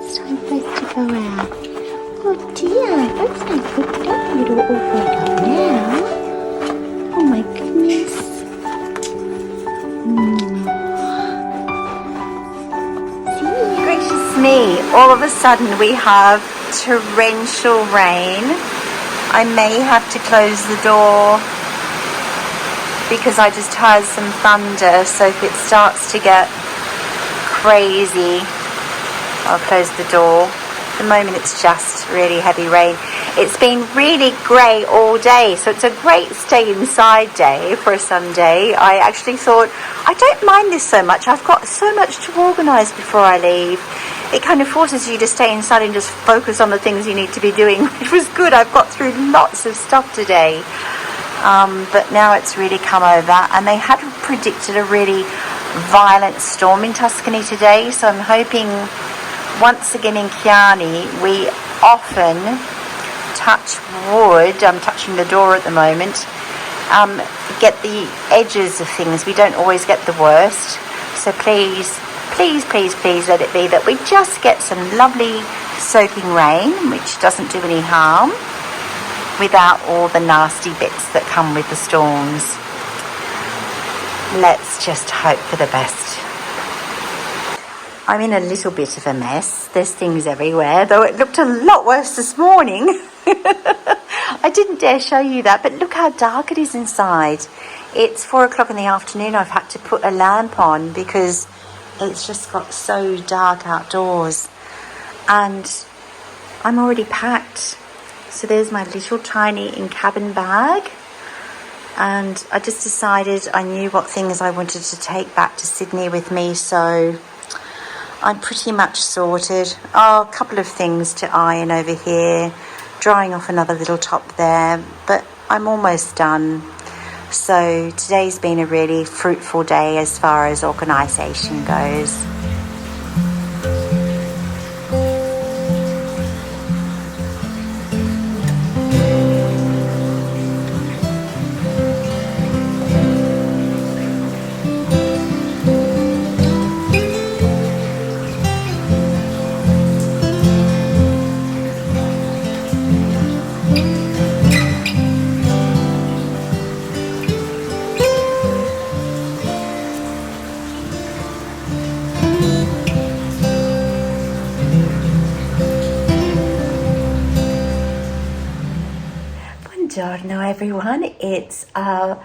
It's time for us to go out. Oh dear, looks like we've got a little all wake up now. Oh my goodness. Gracious me, all of a sudden we have torrential rain. I may have to close the door because I just heard some thunder, so if it starts to get crazy, I'll close the door. At the moment it's just really heavy rain. It's been really grey all day, so it's a great stay inside day for a Sunday. I actually thought, I don't mind this so much. I've got so much to organise before I leave. It kind of forces you to stay inside and just focus on the things you need to be doing, which was good. I've got through lots of stuff today. But now it's really come over, and they had predicted a really violent storm in Tuscany today, so I'm hoping once again in Chianni we often touch wood. I'm touching the door at the moment, get the edges of things. We don't always get the worst, so please let it be that we just get some lovely soaking rain which doesn't do any harm without all the nasty bits that come with the storms. Let's just hope for the best. I'm in a little bit of a mess. There's things everywhere, though it looked a lot worse this morning. I didn't dare show you that, but look how dark it is inside. It's 4 o'clock in the afternoon. I've had to put a lamp on because it's just got so dark outdoors. And I'm already packed. So there's my little tiny in-cabin bag. And I just decided I knew what things I wanted to take back to Sydney with me, so I'm pretty much sorted. Oh, a couple of things to iron over here, drying off another little top there, but I'm almost done. So today's been a really fruitful day as far as organisation goes. Buongiorno everyone, it's a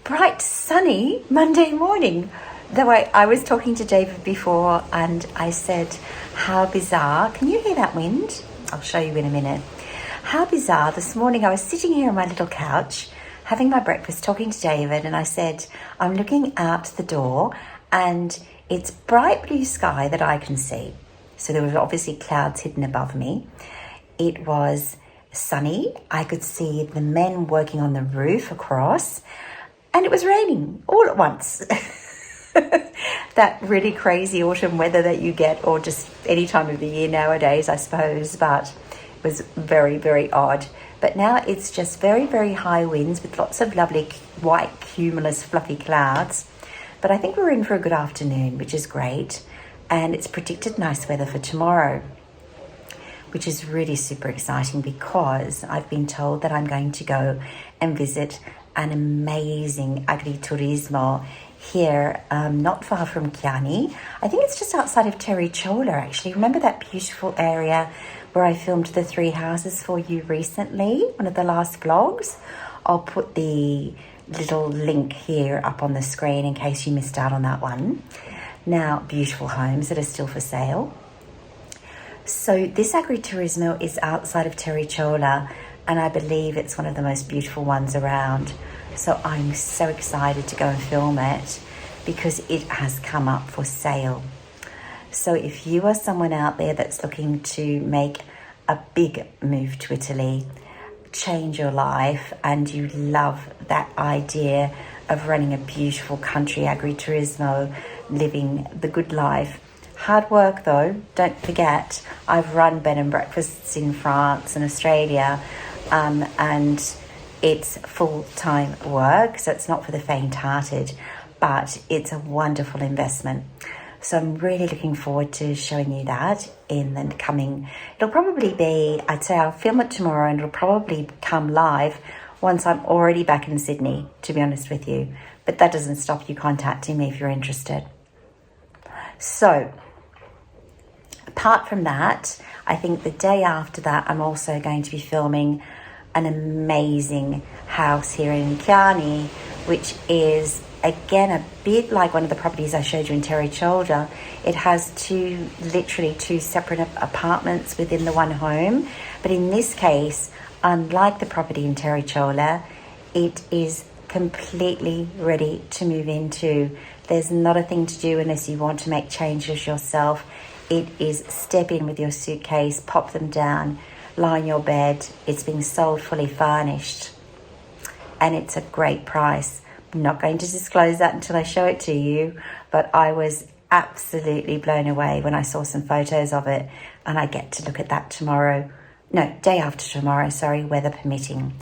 bright sunny Monday morning. Though I was talking to David before and I said, how bizarre, can you hear that wind? I'll show you in a minute. How bizarre, this morning I was sitting here on my little couch having my breakfast talking to David, and I said, I'm looking out the door and it's bright blue sky that I can see. So there were obviously clouds hidden above me. It was sunny. I could see the men working on the roof across, and it was raining all at once. That really crazy autumn weather that you get, or just any time of the year nowadays, I suppose, but it was very, very odd. But now it's just very, very high winds with lots of lovely white cumulus fluffy clouds. But I think we're in for a good afternoon, which is great, and it's predicted nice weather for tomorrow, which is really super exciting because I've been told that I'm going to go and visit an amazing agriturismo here, not far from Chianni. I think it's just outside of Terricciola, actually. Remember that beautiful area where I filmed the 3 houses for you recently, one of the last vlogs? I'll put the little link here up on the screen in case you missed out on that one. Now, beautiful homes that are still for sale. So this agriturismo is outside of Terricciola, and I believe it's one of the most beautiful ones around. So I'm so excited to go and film it because it has come up for sale. So if you are someone out there that's looking to make a big move to Italy, change your life, and you love that idea of running a beautiful country agriturismo, living the good life, hard work though, don't forget, I've run bed and breakfasts in France and Australia, and it's full-time work, so it's not for the faint-hearted, but it's a wonderful investment. So I'm really looking forward to showing you that in the coming, it'll probably be, I'd say I'll film it tomorrow and it'll probably come live once I'm already back in Sydney, to be honest with you. But that doesn't stop you contacting me if you're interested. So apart from that, I think the day after that, I'm also going to be filming an amazing house here in Chianni, which is, again, a bit like one of the properties I showed you in Terriciola. It has literally two separate apartments within the one home. But in this case, unlike the property in Terriciola, it is completely ready to move into. There's not a thing to do unless you want to make changes yourself. It is step in with your suitcase, pop them down, lie in your bed. It's being sold fully furnished. And it's a great price. I'm not going to disclose that until I show it to you, but I was absolutely blown away when I saw some photos of it, and I get to look at that day after tomorrow, weather permitting.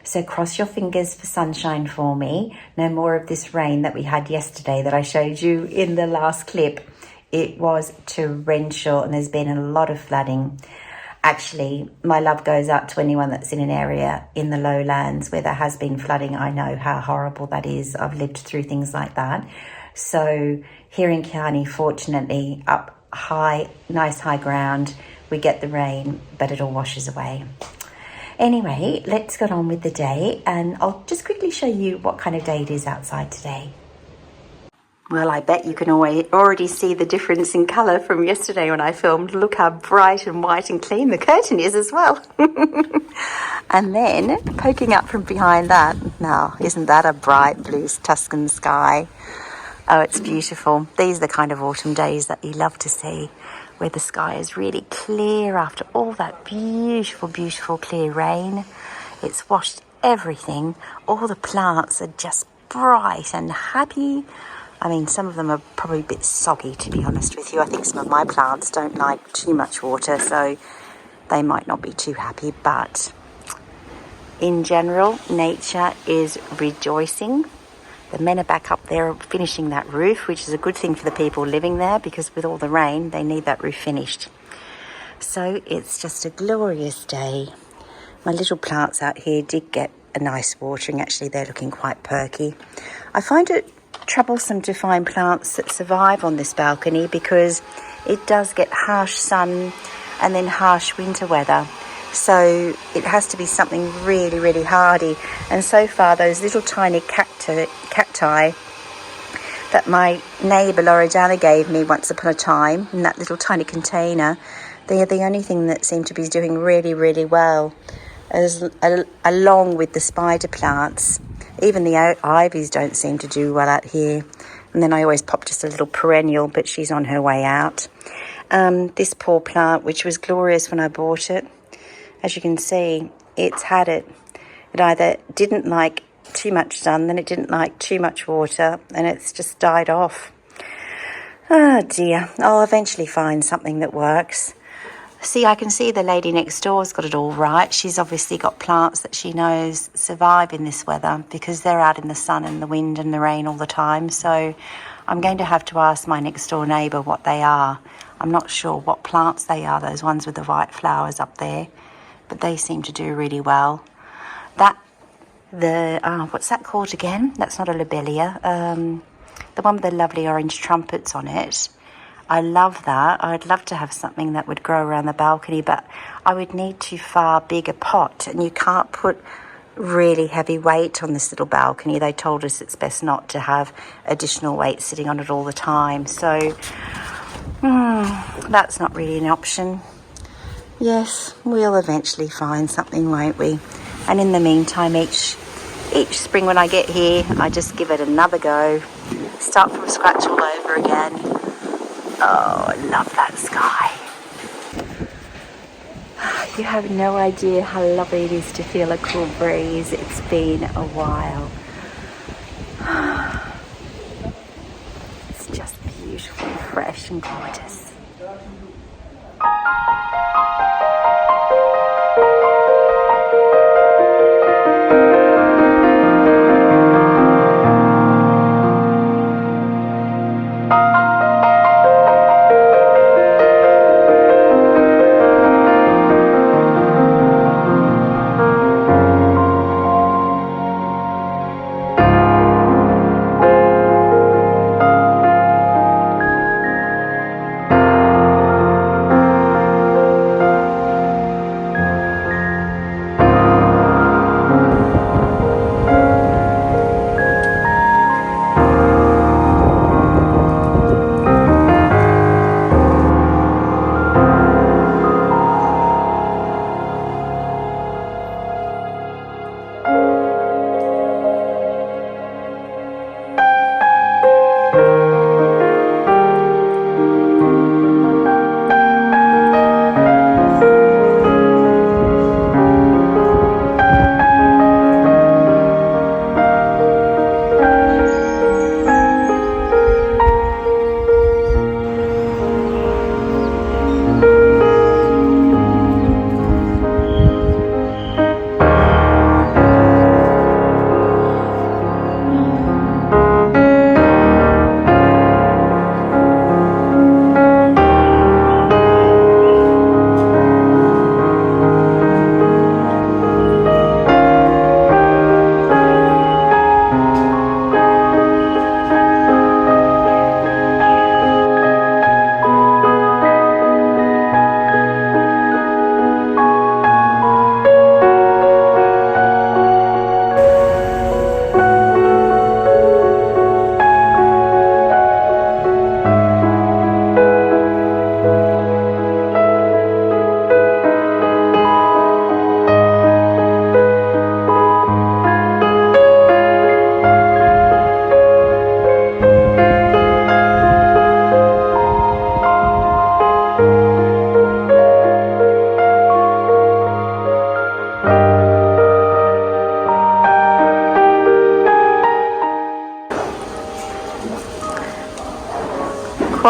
So cross your fingers for sunshine for me. No more of this rain that we had yesterday that I showed you in the last clip. It was torrential and there's been a lot of flooding. Actually, my love goes out to anyone that's in an area in the lowlands where there has been flooding. I know how horrible that is. I've lived through things like that. So here in Chianni, fortunately, up high, nice high ground, we get the rain, but it all washes away. Anyway, let's get on with the day, and I'll just quickly show you what kind of day it is outside today. Well, I bet you can already see the difference in colour from yesterday when I filmed. Look how bright and white and clean the curtain is as well. And then poking up from behind that, now isn't that a bright blue Tuscan sky? Oh, it's beautiful. These are the kind of autumn days that you love to see, where the sky is really clear after all that beautiful, beautiful clear rain. It's washed everything. All the plants are just bright and happy. I mean, some of them are probably a bit soggy, to be honest with you. I think some of my plants don't like too much water, so they might not be too happy. But in general, nature is rejoicing. The men are back up there finishing that roof, which is a good thing for the people living there, because with all the rain, they need that roof finished. So it's just a glorious day. My little plants out here did get a nice watering. Actually, they're looking quite perky. I find it troublesome to find plants that survive on this balcony because it does get harsh sun and then harsh winter weather. So it has to be something really, really hardy. And so far, those little tiny cacti that my neighbour Loredana gave me once upon a time in that little tiny container, they are the only thing that seem to be doing really, really well, along with the spider plants. Even the ivies don't seem to do well out here. And then I always pop just a little perennial, but she's on her way out. This poor plant, which was glorious when I bought it, as you can see, it's had it. It either didn't like too much sun, then it didn't like too much water, and it's just died off. Oh dear, I'll eventually find something that works. See, I can see the lady next door's got it all right. She's obviously got plants that she knows survive in this weather because they're out in the sun and the wind and the rain all the time. So I'm going to have to ask my next door neighbour what they are. I'm not sure what plants they are, those ones with the white flowers up there, but they seem to do really well. What's that called again? That's not a lobelia. The one with the lovely orange trumpets on it. I love that. I'd love to have something that would grow around the balcony, but I would need too far bigger pot, and you can't put really heavy weight on this little balcony. They told us it's best not to have additional weight sitting on it all the time. So that's not really an option. Yes, we'll eventually find something, won't we? And in the meantime, each spring when I get here, I just give it another go. Start from scratch all over again. Oh, I love that sky. You have no idea how lovely it is to feel a cool breeze. It's been a while. It's just beautiful, fresh and gorgeous.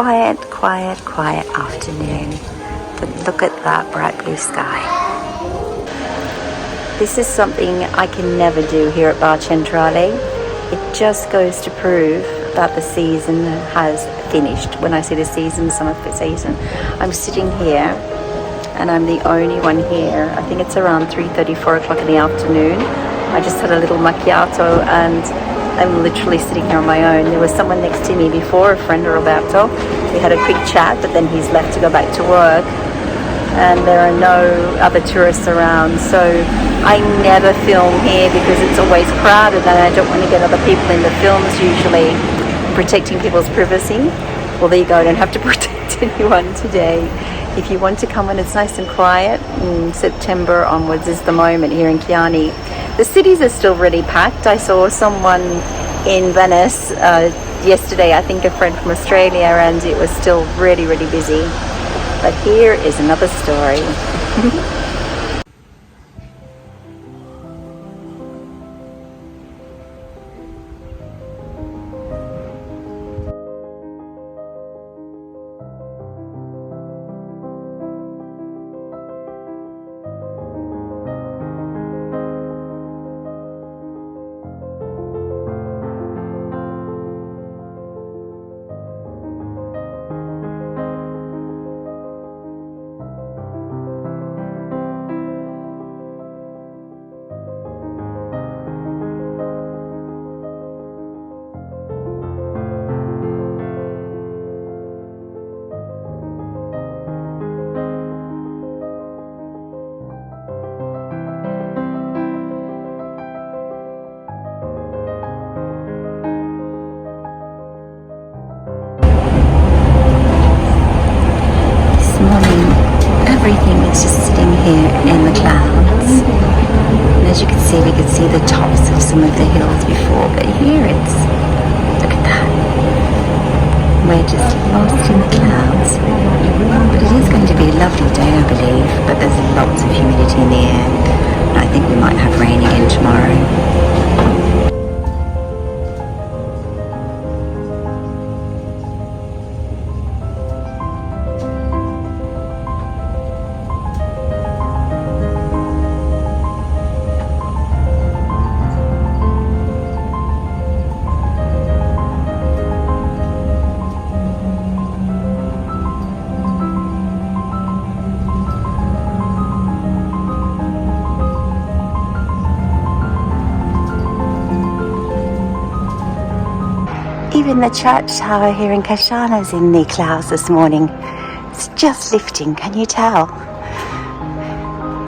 quiet, quiet, quiet afternoon. But look at that bright blue sky. This is something I can never do here at Bar Centrale. It just goes to prove that the season has finished. When I say the season, summer season, I'm sitting here and I'm the only one here. I think it's around 3:30, 4 o'clock in the afternoon. I just had a little macchiato and I'm literally sitting here on my own. There was someone next to me before, a friend, Roberto. We had a quick chat, but then he's left to go back to work. And there are no other tourists around. So I never film here because it's always crowded and I don't want to get other people in the films, usually protecting people's privacy. Well, there you go, I don't have to protect anyone today. If you want to come when it's nice and quiet, September onwards is the moment here in Chianni. The cities are still really packed. I saw someone in Venice yesterday, I think a friend from Australia, and it was still really, really busy. But here is another story. Everything is just sitting here in the clouds. And as you can see, we could see the tops of some of the hills before, but here it's, look at that. We're just lost in the clouds. But it is going to be a lovely day, I believe, but there's lots of humidity in the air. And I think we might have rain again tomorrow. Even the church tower here in Casciana is in the clouds this morning. It's just lifting, can you tell?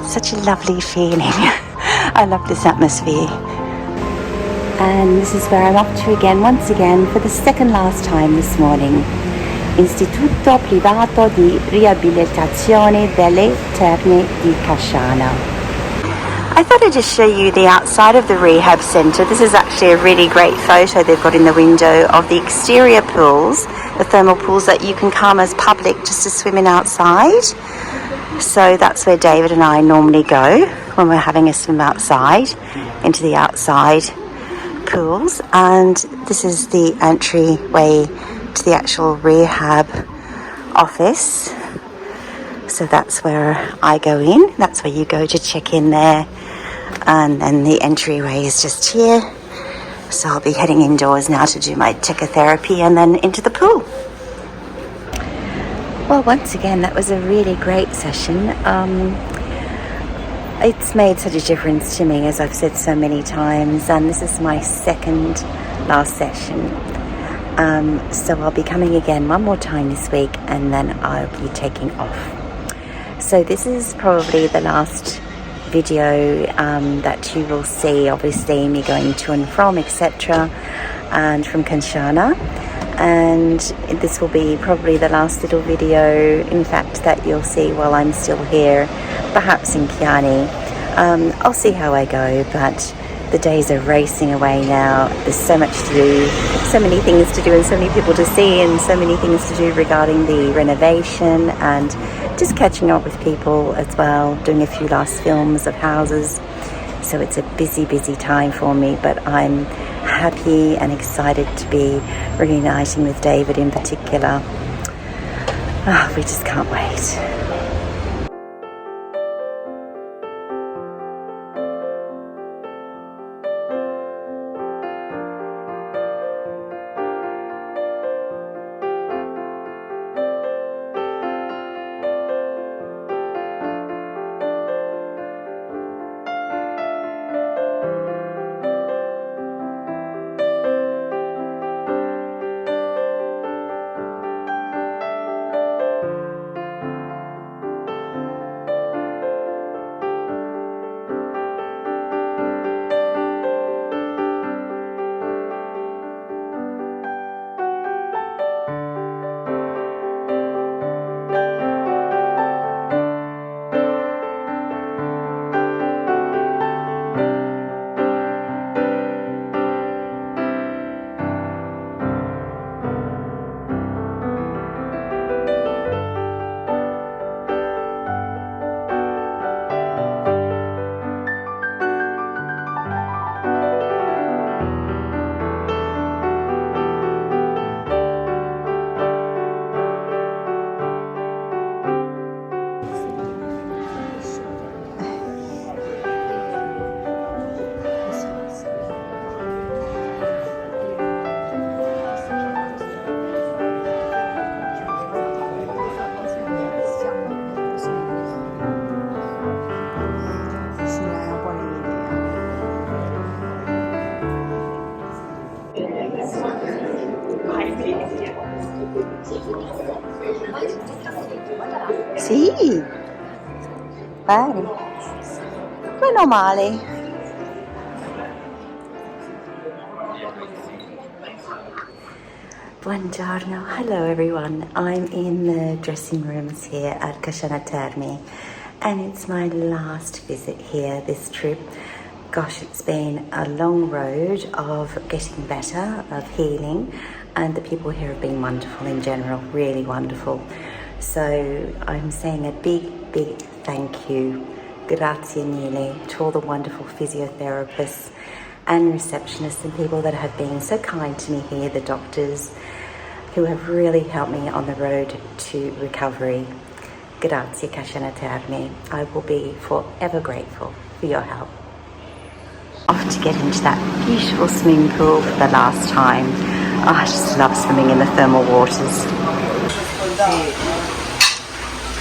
Such a lovely feeling. I love this atmosphere. And this is where I'm off to again, once again, for the second last time this morning. Istituto Privato di Riabilitazione delle Terme di Casciana. I thought I'd just show you the outside of the rehab centre. This is actually a really great photo they've got in the window of the exterior pools, the thermal pools that you can come as public just to swim in outside. So that's where David and I normally go when we're having a swim outside, into the outside pools. And this is the entryway to the actual rehab office. So that's where I go in. That's where you go to check in there. And then the entryway is just here. So I'll be heading indoors now to do my techotherapy and then into the pool. Well, once again, that was a really great session. It's made such a difference to me, as I've said so many times. And this is my second last session. So I'll be coming again one more time this week and then I'll be taking off. So this is probably the last video that you will see, obviously me going to and from, etc., and from Casciana. And this will be probably the last little video, in fact, that you'll see while I'm still here, perhaps in Chianni. I'll see how I go, but the days are racing away now. There's so much to do, so many things to do, and so many people to see, and so many things to do regarding the renovation, and just catching up with people as well, doing a few last films of houses. So it's a busy, busy time for me, but I'm happy and excited to be reuniting with David in particular. We just can't wait. Sì, bene, meno male. Buongiorno, hello everyone. I'm in the dressing rooms here at Casciana, and it's my last visit here this trip. Gosh, it's been a long road of getting better, of healing, and the people here have been wonderful in general, really wonderful. So I'm saying a big, big thank you, grazie mille, to all the wonderful physiotherapists and receptionists and people that have been so kind to me here, the doctors who have really helped me on the road to recovery. Grazie Casciana. I will be forever grateful for your help. Off to get into that beautiful swimming pool for the last time. Oh, I just love swimming in the thermal waters.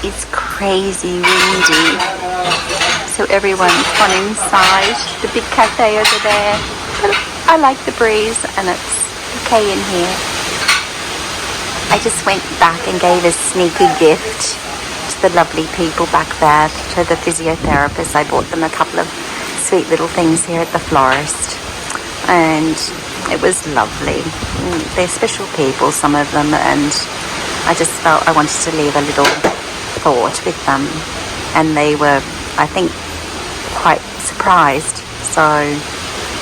It's crazy windy, so everyone's gone inside the big cafe over there. But I like the breeze and it's okay in here. I just went back and gave a sneaky gift to the lovely people back there, to the physiotherapists. I bought them a couple of sweet little things here at the florist, and it was lovely. They're special people, some of them, and I just felt I wanted to leave a little thought with them, and they were, I think, quite surprised, so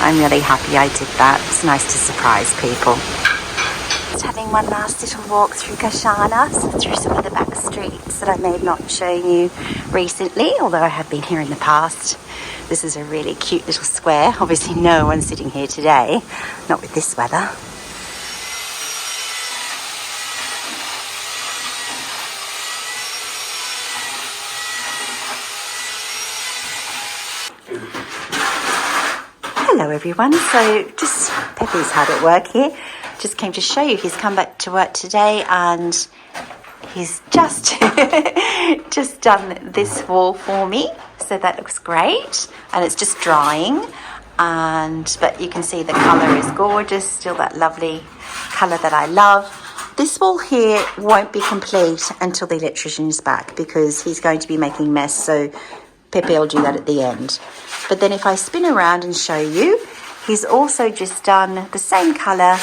I'm really happy I did that. It's nice to surprise people. Just having one last little walk through Casciana, so through some of the back streets that I may have not shown you recently, although I have been here in the past. This is a really cute little square. Obviously no one's sitting here today, not with this weather. Hello everyone, so just Pepe's hard at work here. Just came to show you he's come back to work today, and he's just just done this wall for me, so that looks great, and it's just drying, but you can see the colour is gorgeous, still that lovely colour that I love. This wall here won't be complete until the electrician is back, because he's going to be making mess, so Pepe will do that at the end. But then if I spin around and show you, he's also just done the same colour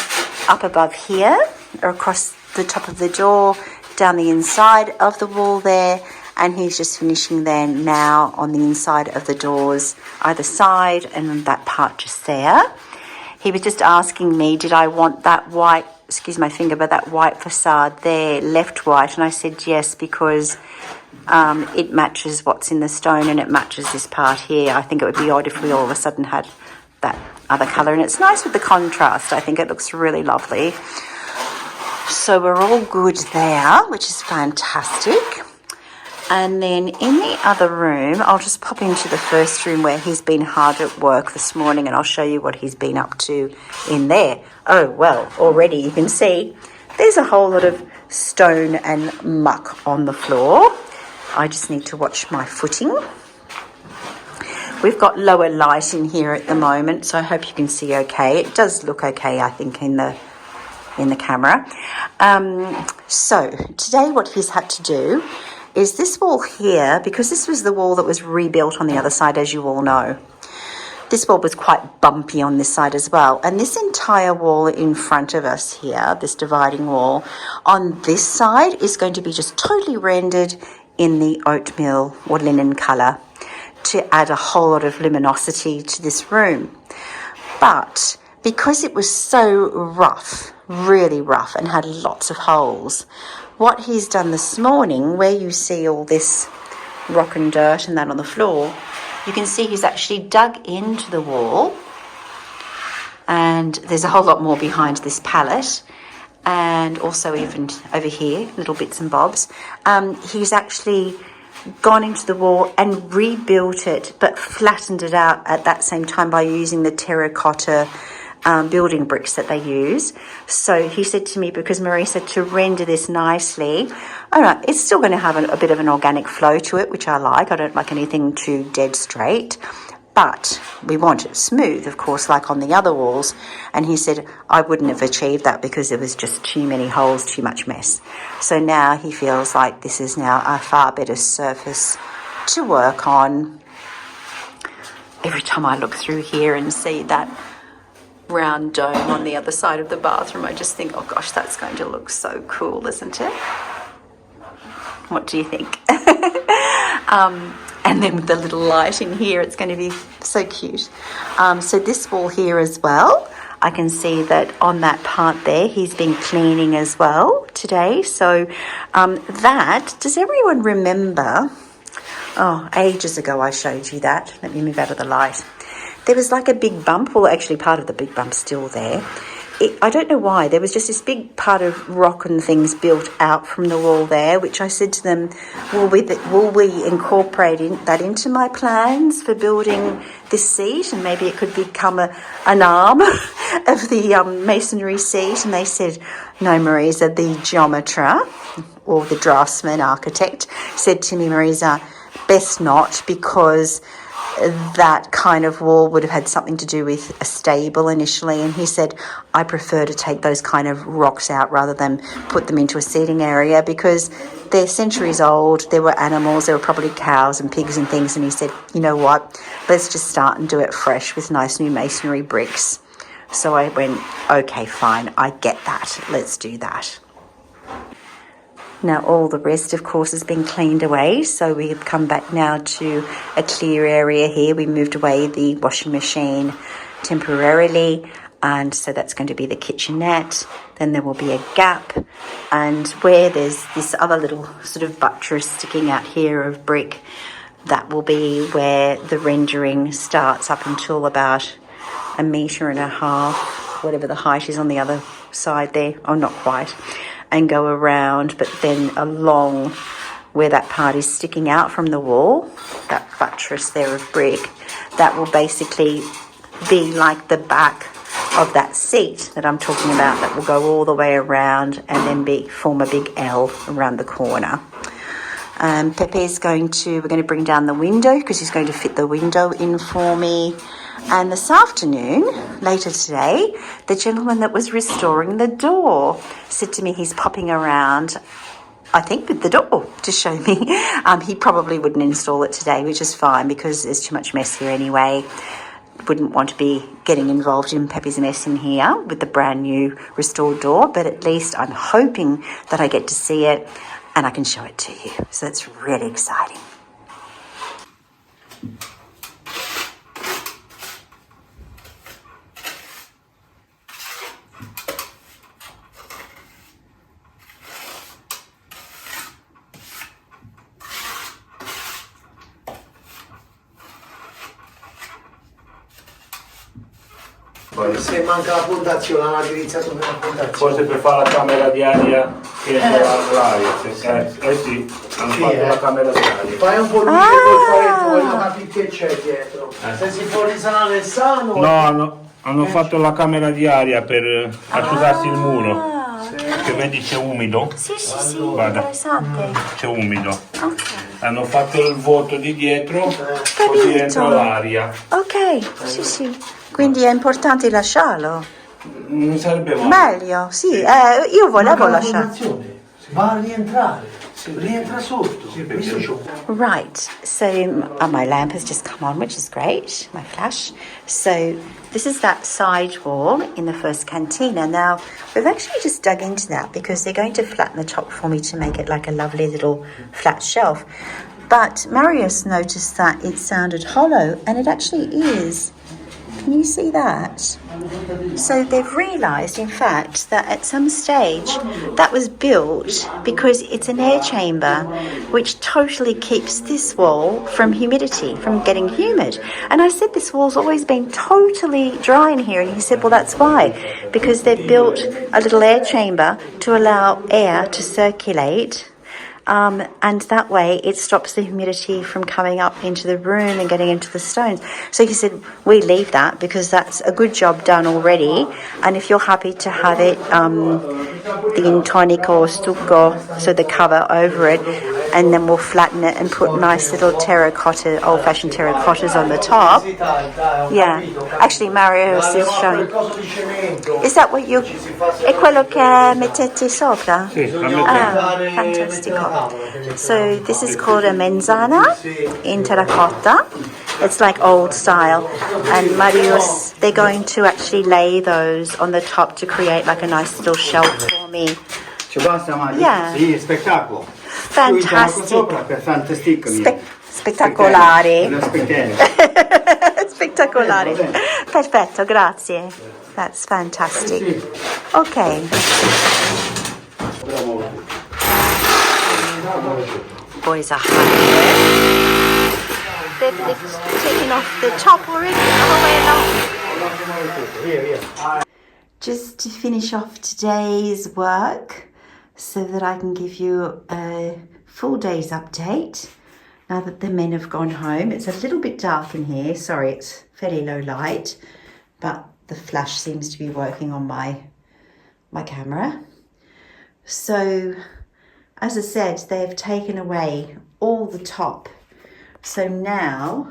up above here, or across the top of the door, down the inside of the wall there, and he's just finishing there now on the inside of the doors, either side, and that part just there. He was just asking me, did I want that white, excuse my finger, but that white facade there left white, and I said yes, because it matches what's in the stone, and it matches this part here. I think it would be odd if we all of a sudden had that other colour, and it's nice with the contrast. I think it looks really lovely. So we're all good there, which is fantastic. And then in the other room, I'll just pop into the first room where he's been hard at work this morning, and I'll show you what he's been up to in there. Oh, well, already you can see there's a whole lot of stone and muck on the floor. I just need to watch my footing. We've got lower light in here at the moment, so I hope you can see okay. It does look okay, I think, in the camera. So today what he's had to do is this wall here, because this was the wall that was rebuilt on the other side, as you all know. This wall was quite bumpy on this side as well. And this entire wall in front of us here, this dividing wall, on this side is going to be just totally rendered in the oatmeal or linen colour to add a whole lot of luminosity to this room. But because it was so rough, really rough, and had lots of holes, what he's done this morning, where you see all this rock and dirt and that on the floor, you can see he's actually dug into the wall, and there's a whole lot more behind this pallet, and also even over here, little bits and bobs. He's actually gone into the wall and rebuilt it, but flattened it out at that same time by using the terracotta building bricks that they use. So he said to me, because Marie said to render this nicely, all right, it's still going to have a bit of an organic flow to it, which I like. I don't like anything too dead straight, but we want it smooth, of course, like on the other walls. And he said, I wouldn't have achieved that because there was just too many holes, too much mess. So now he feels like this is now a far better surface to work on. Every time I look through here and see that round dome on the other side of the bathroom, I just think, oh gosh, that's going to look so cool, isn't it? What do you think? And then with the little light in here, it's going to be so cute. So this wall here as well, I can see that on that part there, he's been cleaning as well today. So does everyone remember? Oh, ages ago I showed you that. Let me move out of the light. There was like a big bump, well, actually part of the big bump's still there. I don't know why, there was just this big part of rock and things built out from the wall there, which I said to them, will we incorporate that into my plans for building this seat, and maybe it could become an arm of the masonry seat? And they said, no, Marisa, the geometer or the draftsman architect said to me, Marisa, best not, because that kind of wall would have had something to do with a stable initially. And he said, I prefer to take those kind of rocks out rather than put them into a seating area, because they're centuries old. There were animals, there were probably cows and pigs and things. And he said, you know what, let's just start and do it fresh with nice new masonry bricks. So I went, okay, fine, I get that. Let's do that. Now all the rest, of course, has been cleaned away, so we've come back now to a clear area here. We moved away the washing machine temporarily, and so that's going to be the kitchenette. Then there will be a gap, and where there's this other little sort of buttress sticking out here of brick, that will be where the rendering starts up until about 1.5 meters, whatever the height is on the other side there. Oh, not quite. And go around, but then along where that part is sticking out from the wall, that buttress there of brick, that will basically be like the back of that seat that I'm talking about, that will go all the way around and then form a big L around the corner. Pepe's we're going to bring down the window because he's going to fit the window in for me. And this afternoon, later today, the gentleman that was restoring the door said to me he's popping around, I think, with the door to show me. He probably wouldn't install it today, which is fine because there's too much mess here anyway. Wouldn't want to be getting involved in Pepe's mess in here with the brand new restored door, but at least I'm hoping that I get to see it and I can show it to you. So that's really exciting. poi. Se manca la fondazione, hanno utilizzato per la fondazione. Forse per fare la camera di aria che entra l'aria. Sì, hanno fatto la camera di aria. Fai un po' lui che puoi fare, voglio capire che c'è dietro. Se si può risanare il sano. No, hanno fatto la camera di aria per asciugarsi il muro. Che vedi c'è umido? Sì, Guarda. interessante. C'è umido. Ok. Hanno fatto il vuoto di dietro, così entra l'aria. Ok, sì. Quindi è importante lasciarlo. Non sarebbe male. Meglio, sì. Io volevo La lasciare. fondazione va a rientrare, rientra sotto. Questo c'è un Right, so my lamp has just come on, which is great, my flash. So this is that side wall in the first cantina. Now, we've actually just dug into that because they're going to flatten the top for me to make it like a lovely little flat shelf. But Marius noticed that it sounded hollow, and it actually is. Can you see that? So they've realised, in fact, that at some stage that was built because it's an air chamber which totally keeps this wall from humidity, from getting humid. And I said this wall's always been totally dry in here, and he said, well, that's why, because they've built a little air chamber to allow air to circulate. And that way it stops the humidity from coming up into the room and getting into the stones. So he said, we leave that because that's a good job done already. And if you're happy to have it, the intonico or stucco, so the cover over it, and then we'll flatten it and put nice little terracotta, old-fashioned terracottas on the top. Yeah, actually Marius is showing. Is that what you... È quello che mettete sopra? Sì, Fantastico. So this is called a menzana in terracotta. It's like old style. And Marius, they're going to actually lay those on the top to create like a nice little shelf for me. Ci basta, Mario? Yeah. Sì, spettacolo. Fantastic. Spettacolari. Spettacolari. Perfetto, grazie. That's fantastic. Okay. Boys are hungry. They've taken off the top already, all the way along. Just to finish off today's work so that I can give you a full day's update now that the men have gone home. It's a little bit dark in here. Sorry, it's fairly low light, but the flash seems to be working on my camera. So, as I said, they've taken away all the top. So now,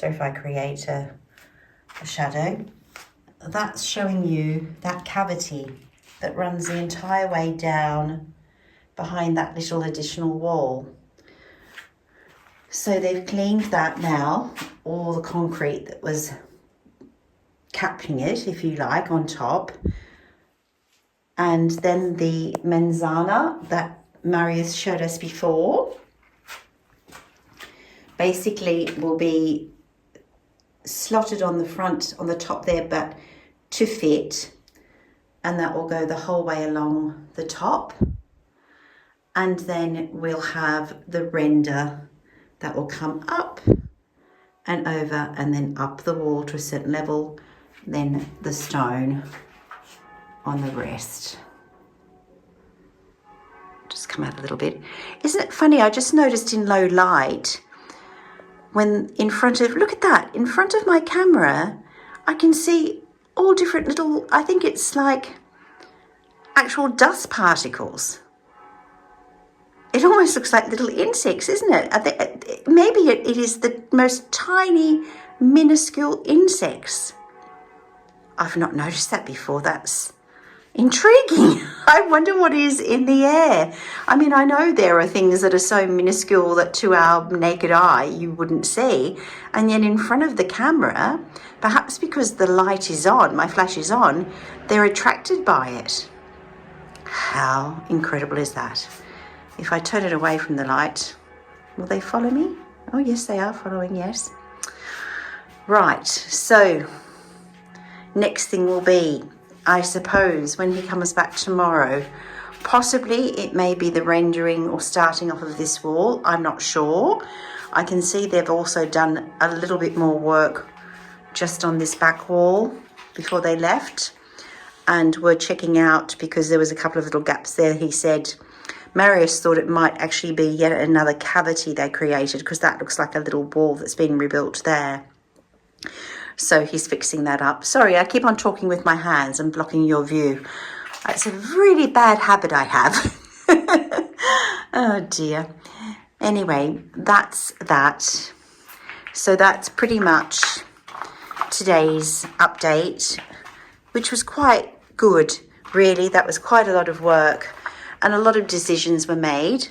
if I create a shadow, that's showing you that cavity that runs the entire way down behind that little additional wall. So they've cleaned that now, all the concrete that was capping it, if you like, on top. And then the menzana that Marius showed us before basically will be slotted on the front, on the top there, but to fit, and that will go the whole way along the top. And then we'll have the render that will come up and over and then up the wall to a certain level, then the stone on the rest. Just come out a little bit. Isn't it funny? I just noticed in low light, when in front of, look at that, in front of my camera, I can see all different little, I think it's like actual dust particles. It almost looks like little insects, isn't it? Maybe it is the most tiny, minuscule insects. I've not noticed that before. That's intriguing. I wonder what is in the air. I mean, I know there are things that are so minuscule that to our naked eye you wouldn't see. And yet in front of the camera, perhaps because the light is on, my flash is on, they're attracted by it. How incredible is that? If I turn it away from the light, will they follow me? Oh, yes, they are following, yes. Right, so next thing will be, I suppose, when he comes back tomorrow, possibly it may be the rendering or starting off of this wall. I'm not sure. I can see they've also done a little bit more work just on this back wall before they left and were checking out because there was a couple of little gaps there. He said Marius thought it might actually be yet another cavity they created because that looks like a little wall that's been rebuilt there. So he's fixing that up. Sorry, I keep on talking with my hands and blocking your view. It's a really bad habit I have. Oh dear. Anyway, that's that. So that's pretty much today's update, which was quite good, really. That was quite a lot of work and a lot of decisions were made.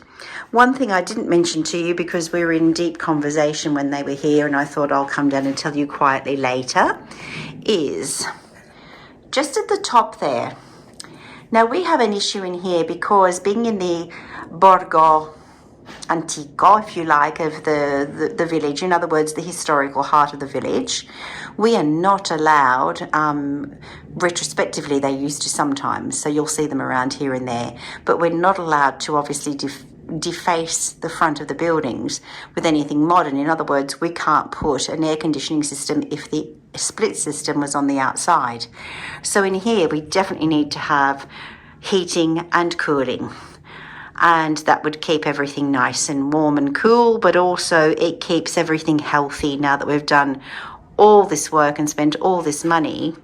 One thing I didn't mention to you because we were in deep conversation when they were here and I thought I'll come down and tell you quietly later is just at the top there. Now we have an issue in here because being in the Borgo Antico, if you like, of the village, in other words, the historical heart of the village, we are not allowed, retrospectively they used to sometimes, so you'll see them around here and there, but we're not allowed to obviously deface the front of the buildings with anything modern. In other words, we can't put an air conditioning system if the split system was on the outside. So in here we definitely need to have heating and cooling, and that would keep everything nice and warm and cool, but also it keeps everything healthy. Now that we've done all this work and spent all this money,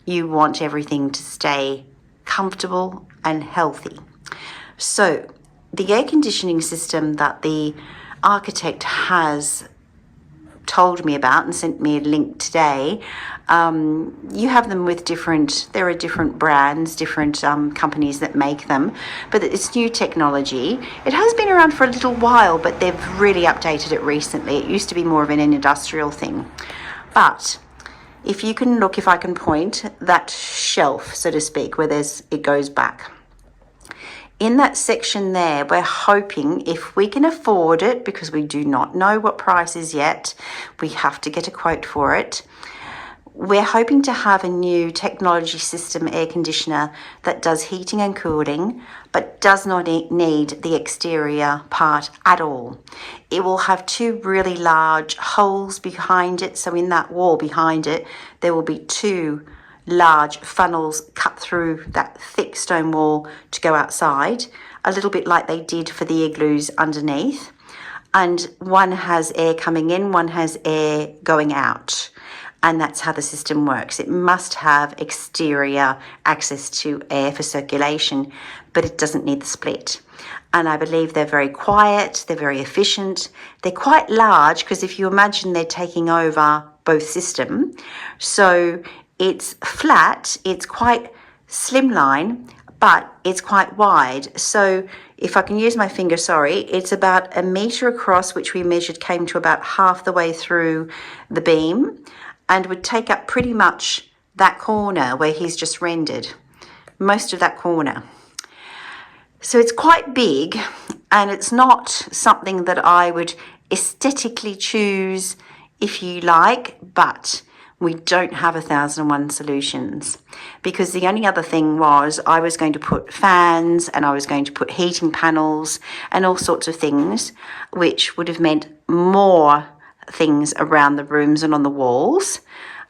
you want everything to stay comfortable and healthy. So the air conditioning system that the architect has told me about and sent me a link today, you have them with there are different brands, different companies that make them, but it's new technology. It has been around for a little while, but they've really updated it recently. It used to be more of an industrial thing. But if you can look, if I can point, that shelf, so to speak, where it goes back. In that section there, we're hoping if we can afford it, because we do not know what price is yet, we have to get a quote for it. We're hoping to have a new technology system air conditioner that does heating and cooling, but does not need the exterior part at all. It will have two really large holes behind it. So in that wall behind it, there will be two large funnels cut through that thick stone wall to go outside, a little bit like they did for the igloos underneath. And one has air coming in, one has air going out. And that's how the system works. It must have exterior access to air for circulation, but it doesn't need the split. And I believe they're very quiet, they're very efficient. They're quite large because if you imagine they're taking over both systems. So it's flat, it's quite slimline, but it's quite wide. So if I can use my finger, sorry, it's about 1 meter across, which we measured came to about half the way through the beam, and would take up pretty much that corner where he's just rendered, most of that corner. So it's quite big, and it's not something that I would aesthetically choose, if you like, but we don't have 1001 solutions, because the only other thing was I was going to put fans and I was going to put heating panels and all sorts of things, which would have meant more things around the rooms and on the walls.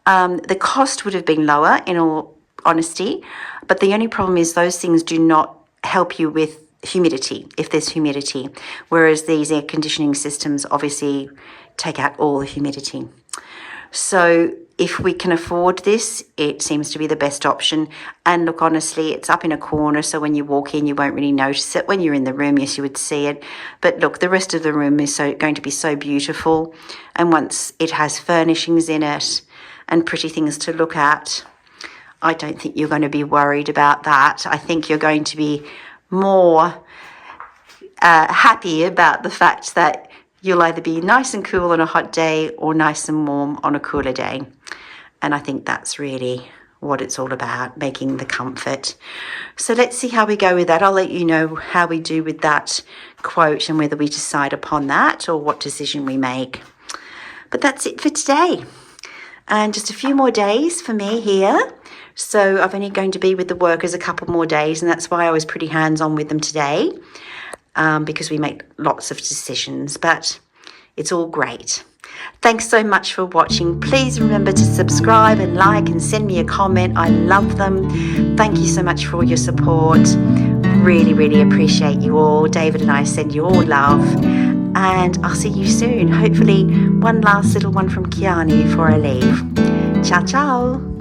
The cost would have been lower, in all honesty, but the only problem is those things do not help you with humidity, if there's humidity, whereas these air conditioning systems obviously take out all the humidity. So if we can afford this, it seems to be the best option. And look, honestly, it's up in a corner, so when you walk in, you won't really notice it. When you're in the room, yes, you would see it. But look, the rest of the room is going to be so beautiful. And once it has furnishings in it and pretty things to look at, I don't think you're going to be worried about that. I think you're going to be more happy about the fact that you'll either be nice and cool on a hot day or nice and warm on a cooler day. And I think that's really what it's all about, making the comfort. So let's see how we go with that. I'll let you know how we do with that quote and whether we decide upon that or what decision we make. But that's it for today. And just a few more days for me here. So I'm only going to be with the workers a couple more days, and that's why I was pretty hands-on with them today. Because we make lots of decisions, but it's all great. Thanks so much for watching. Please remember to subscribe and like and send me a comment. I love them. Thank you so much for all your support. Really, really appreciate you all. David and I send you all love. And I'll see you soon. Hopefully one last little one from Chianni before I leave. Ciao, ciao.